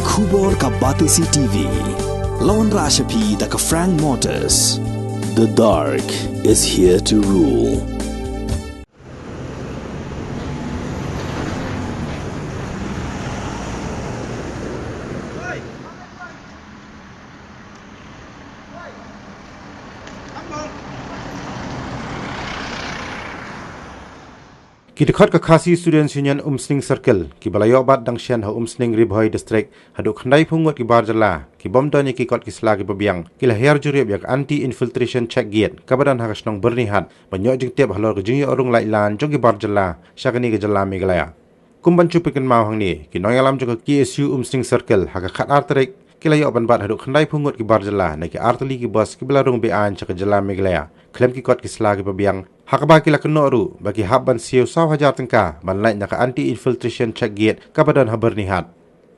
Khubor ka Batisi TV. Lawan Rashapi da ka Frank Motors. The dark is here to rule. Kita khot ke Khasi Students Union Umsning Circle ki balayo bat dangshan ha Umsning Ribhoi District haduk khandai phungot ki barjala ki bomdoni ki kot ki sla ki babiang ki la her jurib yak anti infiltration check gate kabadan ha kasnong bernihat banyo jing tiap halor ke jing orung lailan jong ki barjala syakani ke jala megalaya kumban chupikan mau hangni ki noyalam jong ki KSU Umsning Circle ha ka khat artrik ki la yo ban bat haduk khandai phungot ki barjala na ki artli ki bus ki belarung be an chak jala megalaya klem ki kot ki sla ki babiang Hakaba kila kenoru bagi habban siu 1,000 tengka manlai naka anti infiltration check gate kabadan haber nihat.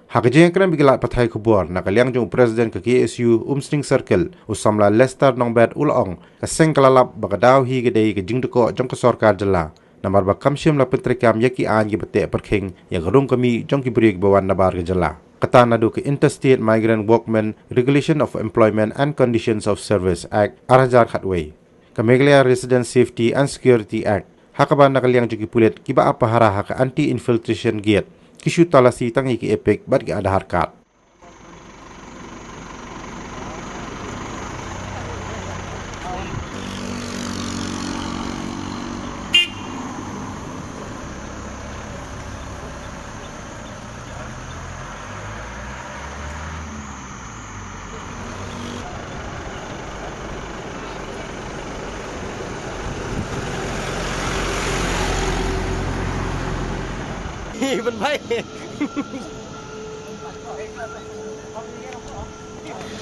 Hakajeng kena bigilat pathai kubur naka liang jong presiden ke KSU Umsning Circle usamla Lester Nongbet Ulong kaseng kalalap bagadaw hi gedei ke jingdeko jong ke sorkar jela. Namar bakamsyam la petrikam yaki an gi bete perking yang gerung kami jong ki beri bawan nabar ke jela. Kata nadu ke Interstate Migrant Workmen Regulation of Employment and Conditions of Service Act Arajar Khatway. Meghalaya Resident Safety and Security Act hakaban nakaliang jugi pulit kiba apa hara ka anti infiltration gate kisyu talasi tangi ki epek bat ki ada harkat Bên bay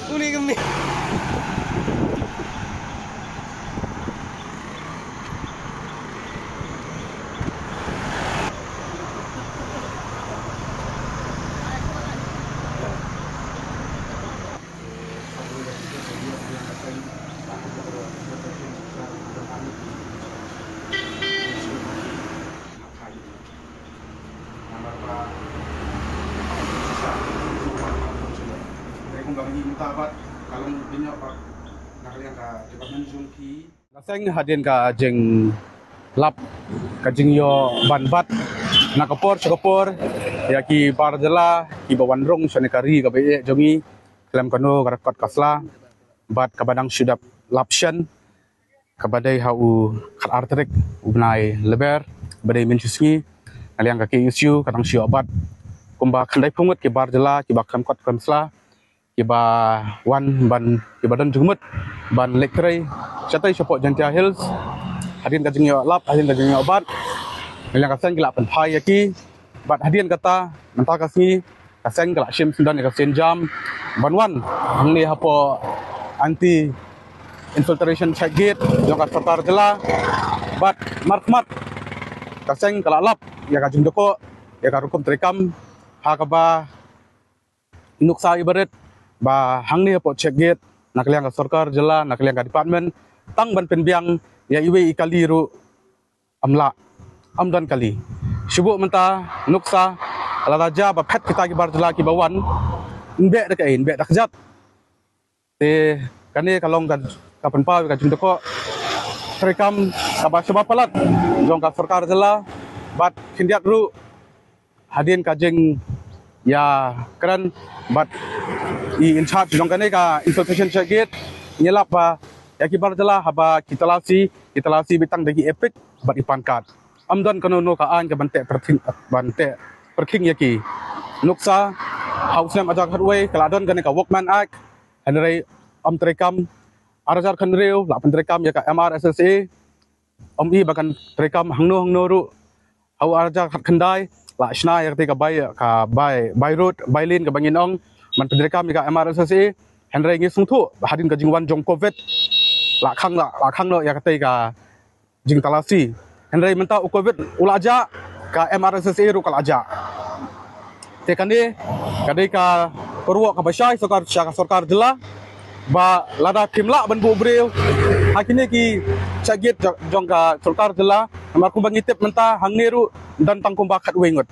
Uni kami Naseng hadin ka jeng lap ka jeng yo banbat nakapor chakapor ya ki barjala ki bawandrong sanekari ka be jongi klam kano karakot kasla bat kabadang sudap lapshan kabadai hau khat artrik ubnai leber badai menchusngi aliang ka KSU kadang sio bat kumba khandai pungut ki barjala ki bakam kot kamsla kiba wan ban kibadan jumut ban lektrei chatai support Jantia Hills hadin ka jingyo lap hadin ka jingyo bat yang kasen gila penpai yaki bat hadin kata mentah kasni kasen gila shim sundan ka sen jam banwan hangni hapo anti infiltration check gate yang ka sarkar jela bat markmat kasen kala lap ya ka jingdoko ya ka rukum trekam hakaba nuksa ibarat ba hangni hapo check gate nakliang ka sarkar jela nakliang ka department tang ban penbiang ya iwe ikali ru amla amdan kali syubuk menta nuksa ala raja ba pet kita ki barjela ki bawan inbe dak ain be dak jat te kane kalong kan kapan pa ka jundoko rekam ka sebab palat jong ka sarkar jela bat hindiat ru hadin ka jeng ya kran bat i in charge jong kane ka infiltration check gate nyelap ba ya kibar jela haba kitalasi bitang dagi epic bat ipankat amdan kanono ka an ka bante perking yaki nuksa hausam ajak hadway kaladon kane ka workman act hanrei trekam arajar khanreu la trekam ya ka MRSSA i bakan trekam hangno ru hau arajar khandai la shna ya ka by road by lane ka banginong man trekam ya ka MRSSA hanrei ngi sungthu hadin ka jingwan jong covid la khang lo ya katai ka jing talasi henrei menta covid ulaja ka MRSSA ru kalaja te kane kadai ka korwo ka basai sarkar jela ba lada kimla ban bu breu hakine ki chagit jong ka sarkar jela amar kumbang itip menta hangneru dan tangkum ba khat wengot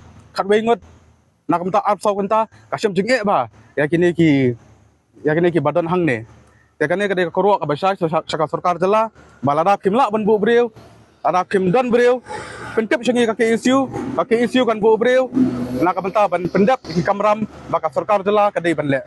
nak menta arp sau kenta kasyam jenge ba ya kini ki badan hang ne ya kane kade korok abasai saka sarkar jala balada kimla ban bu breu ada kim dan breu pentep shangi kake isu kan bu breu nak menta ban pendap ki kamram baka sarkar jala kade ban le